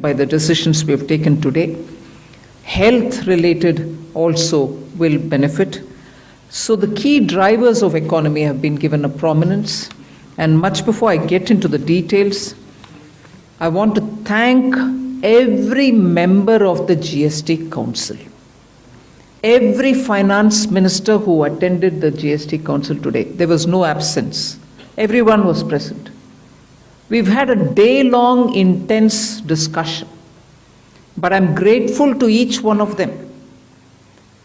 by the decisions we have taken today. Health related also will benefit. So the key drivers of economy have been given a prominence. And much before I get into the details, I want to thank every member of the GST Council. Every finance minister who attended the GST Council today, there was no absence. Everyone was present. We've had a day-long intense discussion, but I'm grateful to each one of them.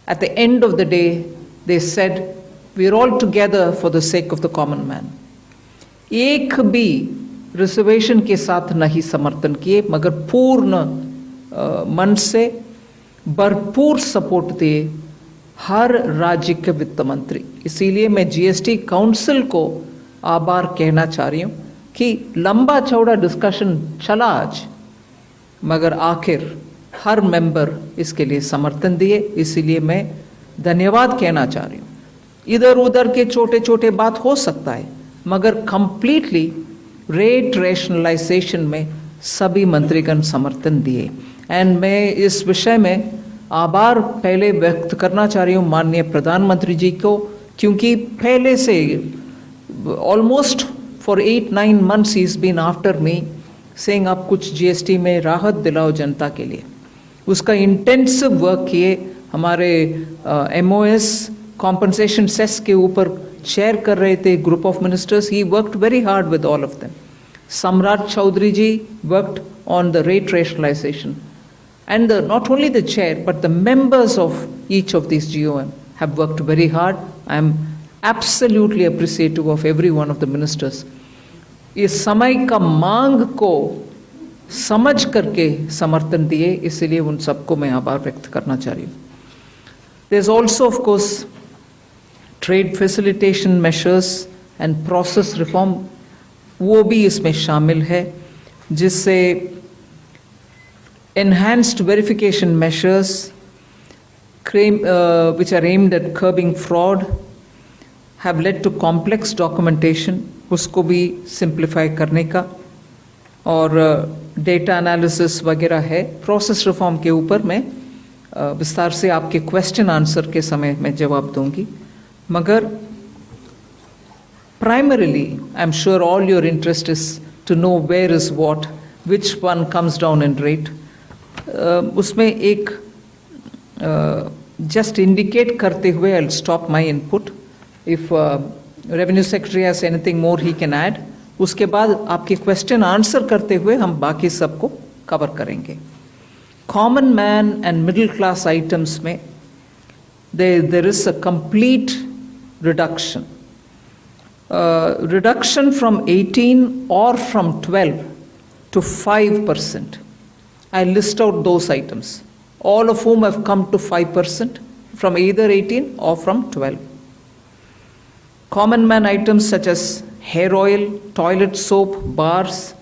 At the end of the day, they said, we're all together for the sake of the common man. एक भी reservation के साथ नहीं समर्थन किए, मगर पूर्ण मन से भरपूर सपोर्ट दिए हर राज्य के वित्त मंत्री. इसीलिए मैं जीएसटी काउंसिल को आभार कहना चाह रही हूँ कि लंबा चौड़ा डिस्कशन चला आज, मगर आखिर हर मेंबर इसके लिए समर्थन दिए. इसीलिए मैं धन्यवाद कहना चाह रही हूँ. इधर उधर के छोटे छोटे बात हो सकता है, मगर कंप्लीटली रेट रैशनलाइजेशन में सभी मंत्रीगण समर्थन दिए. एंड मैं इस विषय में आभार पहले व्यक्त करना चाह रही हूँ माननीय प्रधानमंत्री जी को, क्योंकि पहले से almost for 8-9 months he's been after me saying आप कुछ जीएसटी में राहत दिलाओ जनता के लिए. उसका इंटेंसिव वर्क किए. हमारे एमओएस कॉम्पनसेशन सेस के ऊपर शेयर कर रहे थे group of ministers. He worked very hard with all of them. Samrat Chaudhary ji worked on the rate rationalization, and not only the chair but the members of each of these GOM have worked very hard. I am absolutely appreciative of every one of the ministers. इस समय का मांग को समझ करके समर्थन दिए, इसलिए उन सबको मैं आभार व्यक्त करना चाह रही हूँ. There's also of course trade facilitation measures and process reform, वो भी इसमें शामिल है, जिससे enhanced verification measures which are aimed at curbing fraud have led to complex documentation, उसको भी सिंप्लीफाई करने का, और डेटा एनालिसिस वगैरह है. प्रोसेस रिफॉर्म के ऊपर मैं विस्तार से आपके क्वेश्चन आंसर के समय में जवाब दूंगी. मगर primarily I am sure all your interest is to know where is what, which one comes down in rate. उसमें एक जस्ट इंडिकेट करते हुए I will stop my input. If revenue secretary has anything more he can add. उसके बाद आपके question answer करते हुए हम बाकी सबको कवर करेंगे. Common man and middle class items में there is a complete reduction. Reduction from 18 or from 12 to 5%. I list out those items, all of whom have come to 5% from either 18 or from 12. Common man items such as hair oil, toilet soap bars,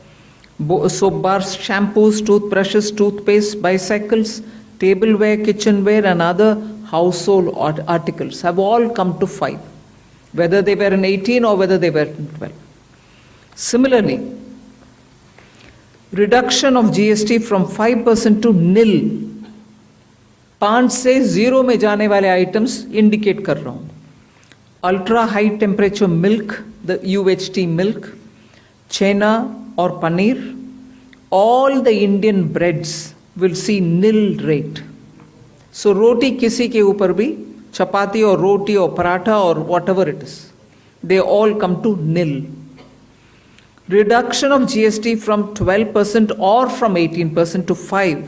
shampoos, toothbrushes, toothpaste, bicycles, tableware, kitchenware and other household articles have all come to 5, whether they were in 18 or whether they were in 12. Similarly, reduction of GST from 5% to nil. 5 से 0 में जाने वाले items indicate कर रहा हूं. Ultra high temperature milk, the UHT milk, chhena और paneer, all the Indian breads will see nil rate. So रोटी किसी के ऊपर भी, चपाती और रोटी और पराठा और whatever it is, they all come to nil. Reduction of GST from 12% or from 18% to 5.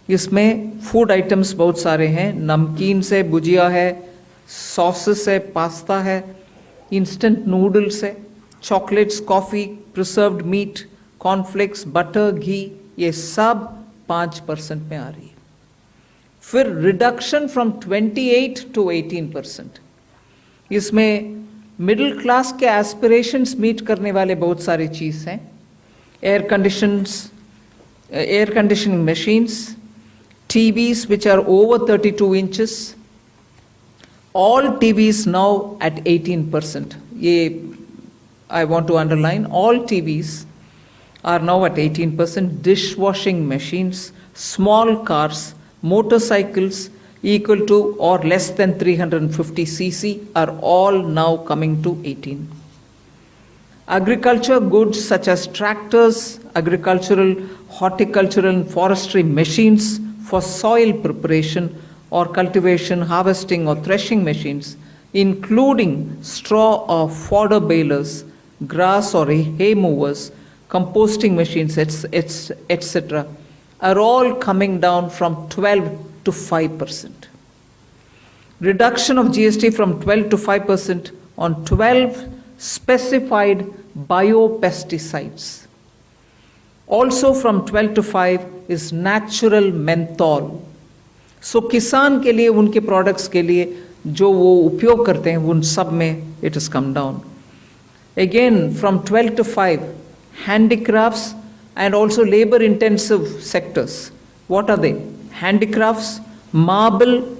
इसमें फूड आइटम्स बहुत सारे हैं. नमकीन से भुजिया है, सॉसेस है, पास्ता है, इंस्टेंट नूडल्स है, chocolates, coffee, preserved meat, cornflakes, butter, घी, ये सब 5% में आ रही है. फिर रिडक्शन फ्रॉम 28 to 18%. इसमें मिडिल क्लास के एस्पिरेशंस मीट करने वाले बहुत सारी चीज़ हैं. Air conditioning machines, TVs which are over 32 inches, all TVs now at 18%. ये I want to underline, all TVs are now at 18%. Dishwashing machines, small cars, motorcycles equal to or less than 350 cc are all now coming to 18. Agriculture goods such as tractors, agricultural, horticultural and forestry machines for soil preparation or cultivation, harvesting or threshing machines, including straw or fodder balers, grass or hay movers, composting machines, etc., are all coming down from 12 to 5%. Reduction of GST from 12 to 5% on 12 specified biopesticides. Also from 12 to 5 is natural menthol. So किसान के लिए उनके products के लिए जो वो उपयोग करते हैं उन सब में it has come down. Again from 12 to 5, handicrafts and also labor intensive sectors. What are they? Handicrafts, marble,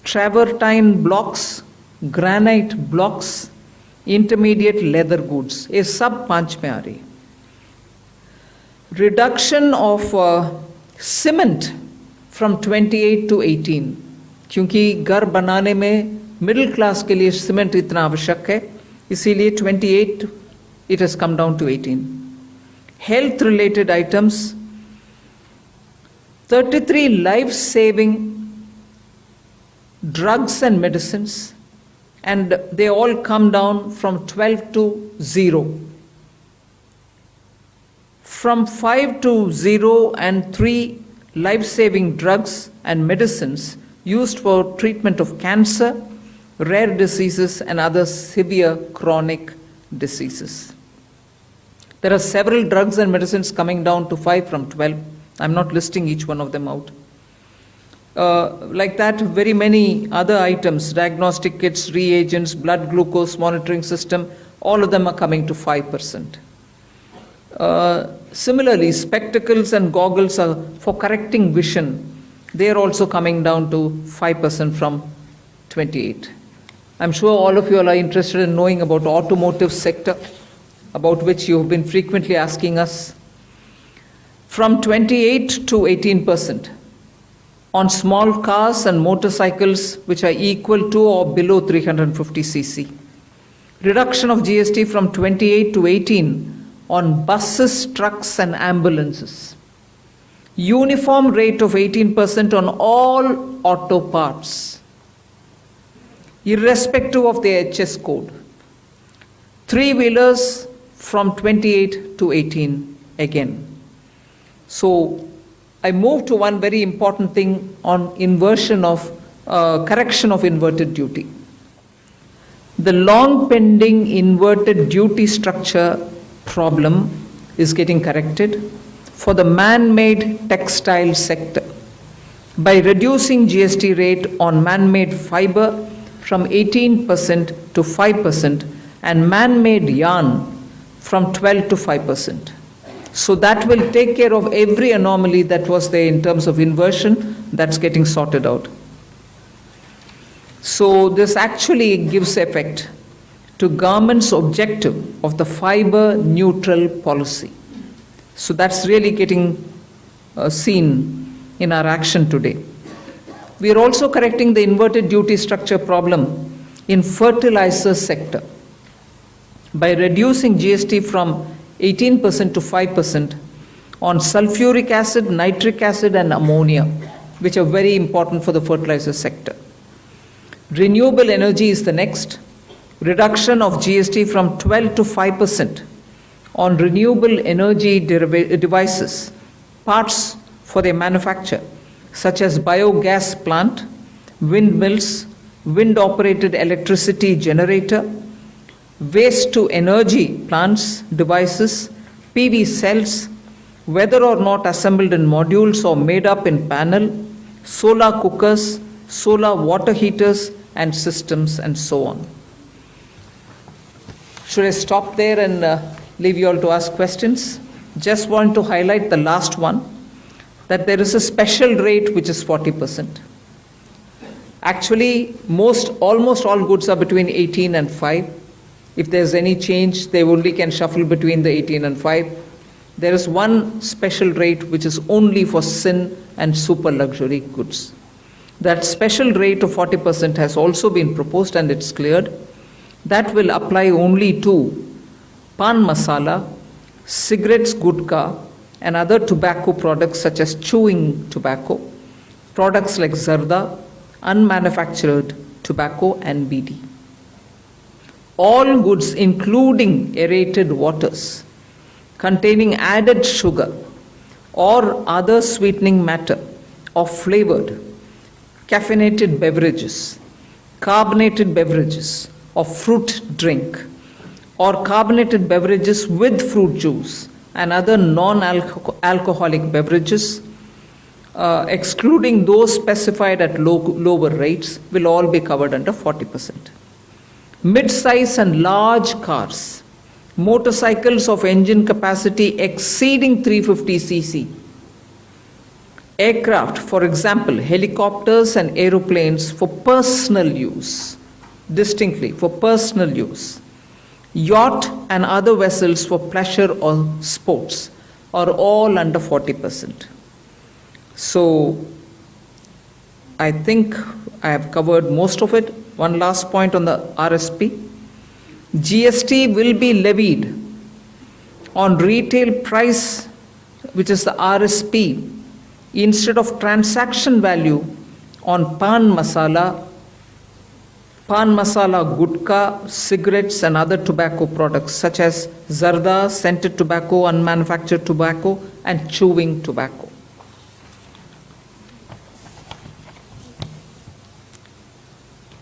travertine blocks, granite blocks, intermediate leather goods. ये सब 5 में आ रही. Reduction of cement from 28 to 18. क्योंकि घर बनाने में मिडिल क्लास के लिए सीमेंट इतना आवश्यक है, इसीलिए 28 it has come down to 18. Health related items, 33 life saving drugs and medicines, and they all come down from 12 to 0. From 5 to 0 and 3 life-saving drugs and medicines used for treatment of cancer, rare diseases and other severe chronic diseases. There are several drugs and medicines coming down to 5 from 12. I'm not listing each one of them out. Like that, very many other items, diagnostic kits, reagents, blood glucose monitoring system, all of them are coming to 5%. Similarly, spectacles and goggles are for correcting vision. They are also coming down to 5% from 28. I'm sure all of you are interested in knowing about automotive sector, about which you have been frequently asking us. From 28 to 18% on small cars and motorcycles which are equal to or below 350 cc. Reduction of GST from 28 to 18 on buses, trucks and ambulances. Uniform rate of 18% on all auto parts, irrespective of the HS code. Three-wheelers from 28 to 18 again. So I move to one very important thing on inversion of, correction of inverted duty. The long pending inverted duty structure problem is getting corrected for the man-made textile sector by reducing GST rate on man-made fiber from 18% to 5% and man-made yarn from 12 to 5%. So that will take care of every anomaly that was there in terms of inversion. That's getting sorted out. So this actually gives effect to government's objective of the fiber neutral policy. So that's really getting seen in our action today. We are also correcting the inverted duty structure problem in fertilizer sector by reducing GST from 18% to 5% on sulfuric acid, nitric acid and ammonia, which are very important for the fertilizer sector. Renewable energy is the next. Reduction of GST from 12 to 5% on renewable energy devices, parts for their manufacture, such as biogas plant, windmills, wind-operated electricity generator, waste-to-energy plants, devices, PV cells, whether or not assembled in modules or made up in panel, solar cookers, solar water heaters and systems and so on. Should I stop there and leave you all to ask questions? Just want to highlight the last one, that there is a special rate which is 40%. Actually, almost all goods are between 18 and 5. If there's any change, they only can shuffle between the 18 and 5. there is one special rate which is only for sin and super luxury goods. That special rate of 40% has also been proposed and it's cleared. That will apply only to pan masala, cigarettes, gutka, and other tobacco products such as chewing tobacco, products like zarda, unmanufactured tobacco, and BD. All goods, including aerated waters, containing added sugar or other sweetening matter or flavored, caffeinated beverages, carbonated beverages, or fruit drink, or carbonated beverages with fruit juice and other non-alcoholic beverages, excluding those specified at lower rates, will all be covered under 40%. Mid-size and large cars, motorcycles of engine capacity exceeding 350 cc, aircraft, for example, helicopters and aeroplanes for personal use, distinctly for personal use, yacht and other vessels for pleasure or sports are all under 40%. So I think I have covered most of it. One last point on the RSP. GST will be levied on retail price, which is the RSP, instead of transaction value on pan masala, gutka, cigarettes, and other tobacco products such as zarda, scented tobacco, unmanufactured tobacco, and chewing tobacco.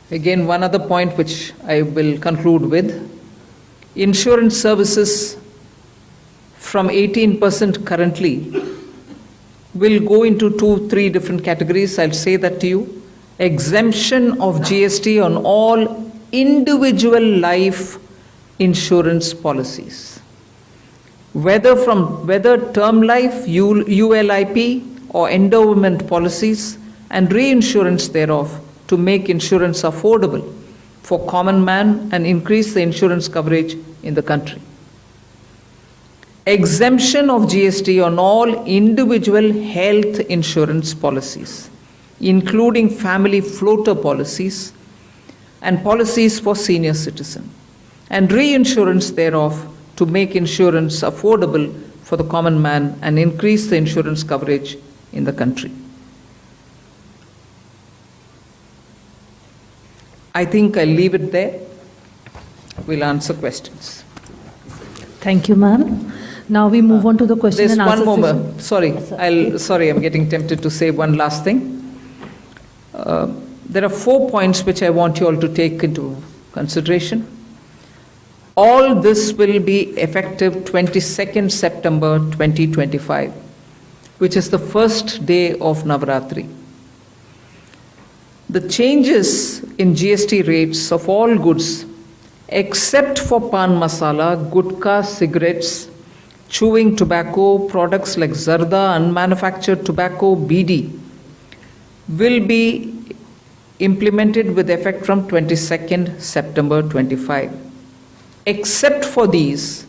Again, one other point which I will conclude with. Insurance services from 18% currently will go into 2-3 different categories. I'll say that to you. Exemption of GST on all individual life insurance policies, whether term life, ULIP, or endowment policies, and reinsurance thereof, to make insurance affordable for common man and increase the insurance coverage in the country. Exemption of GST on all individual health insurance policies, including family floater policies and policies for senior citizen, and reinsurance thereof to make insurance affordable for the common man and increase the insurance coverage in the country. I think I'll leave it there. We'll answer questions. Thank you, ma'am. Now we move on to the question There's and answer one more. session. Sorry, I'm getting tempted to say one last thing. There are 4 points which I want you all to take into consideration. All this will be effective 22nd September 2025, which is the first day of Navaratri. The changes in GST rates of all goods except for pan masala, gutka, cigarettes, chewing tobacco, products like zarda, unmanufactured tobacco, BD, will be implemented with effect from 22nd September 25. Except for these,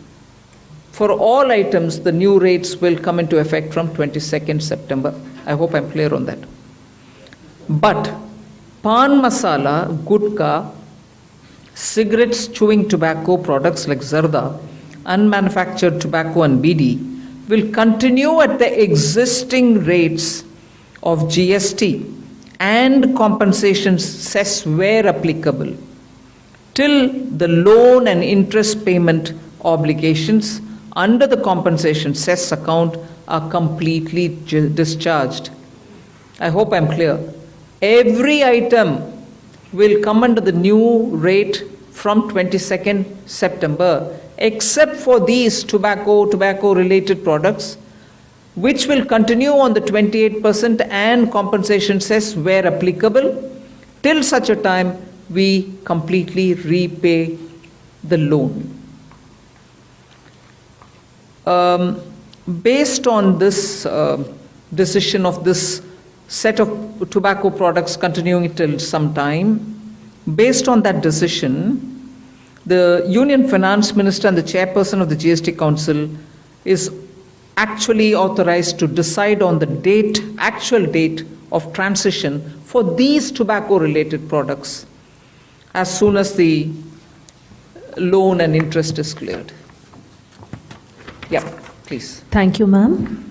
for all items, the new rates will come into effect from 22nd September. I hope I'm clear on that. But pan masala, gutka, cigarettes, chewing tobacco, products like zarda, unmanufactured tobacco, and BD will continue at the existing rates of GST and compensation cess where applicable till the loan and interest payment obligations under the compensation cess account are completely discharged. I hope I'm clear. Every item will come under the new rate from 22nd September, except for these tobacco-related products, which will continue on the 28% and compensation cess where applicable, till such a time we completely repay the loan. Based on this decision of this set of tobacco products continuing till some time, based on that decision, the Union Finance Minister and the Chairperson of the GST Council is actually authorized to decide on the date, actual date of transition for these tobacco-related products as soon as the loan and interest is cleared. Yeah, please. Thank you, ma'am.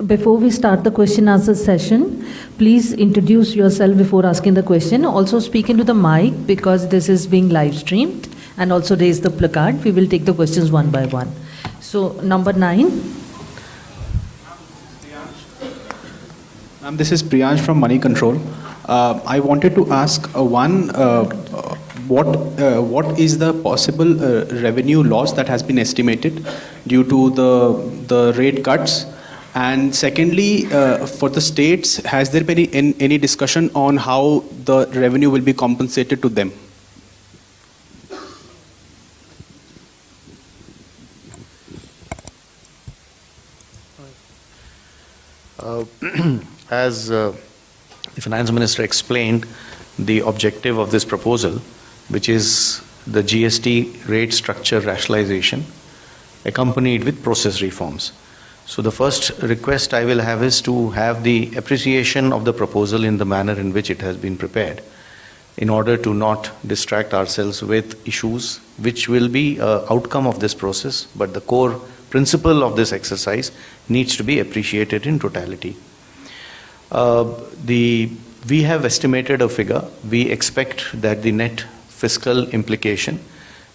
Before we start the question answer session, please introduce yourself before asking the question. Also speak into the mic because this is being live streamed, and also raise the placard. We will take the questions one by one. So, number 9. Ma'am, this is Priyansh from Money Control. I wanted to ask what is the possible revenue loss that has been estimated due to the rate cuts? And secondly, for the states, has there been any discussion on how the revenue will be compensated to them? As the Finance Minister explained, the objective of this proposal, which is the GST rate structure rationalization, accompanied with process reforms. So the first request I will have is to have the appreciation of the proposal in the manner in which it has been prepared, in order to not distract ourselves with issues which will be an outcome of this process, but the core principle of this exercise needs to be appreciated in totality. We have estimated a figure. We expect that the net fiscal implication,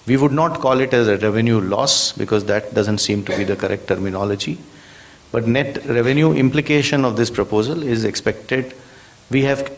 we would not call it as a revenue loss because that doesn't seem to be the correct terminology, but net revenue implication of this proposal is expected. We have